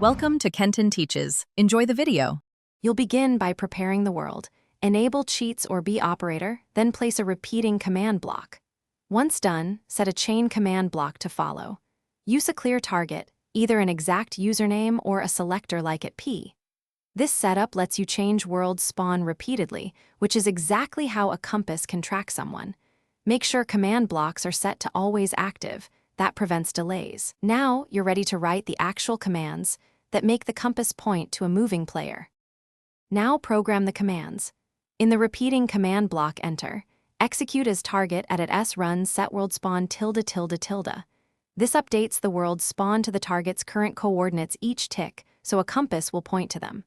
Welcome to Kenton Teaches. Enjoy the video. You'll begin by preparing the world. Enable cheats or B operator, then place a repeating command block. Once done, set a chain command block to follow. Use a clear target, either an exact username or a selector like at P. This setup lets you change world spawn repeatedly, which is exactly how a compass can track someone. Make sure command blocks are set to always active. That prevents delays. Now you're ready to write the actual commands that make the compass point to a moving player. Now program the commands. In the repeating command block, enter execute as target at @s_run set world spawn ..tilde. This updates the world spawn to the target's current coordinates each tick, so a compass will point to them.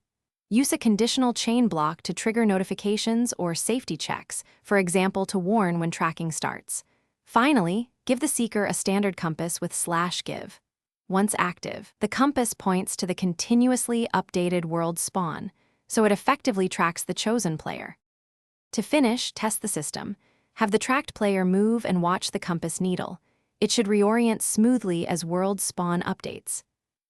Use a conditional chain block to trigger notifications or safety checks, for example to warn when tracking starts. Finally, give the seeker a standard compass with /give. Once active, the compass points to the continuously updated world spawn, so it effectively tracks the chosen player. To finish, test the system. Have the tracked player move and watch the compass needle. It should reorient smoothly as world spawn updates.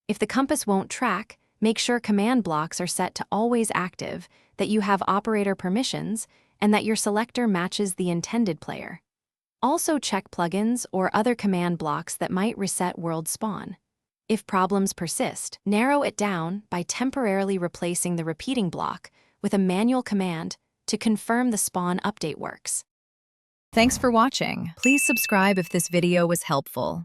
If the compass won't track, make sure command blocks are set to always active, that you have operator permissions, and that your selector matches the intended player. Also check plugins or other command blocks that might reset world spawn. If problems persist, narrow it down by temporarily replacing the repeating block with a manual command to confirm the spawn update works. Thanks for watching. Please subscribe if this video was helpful.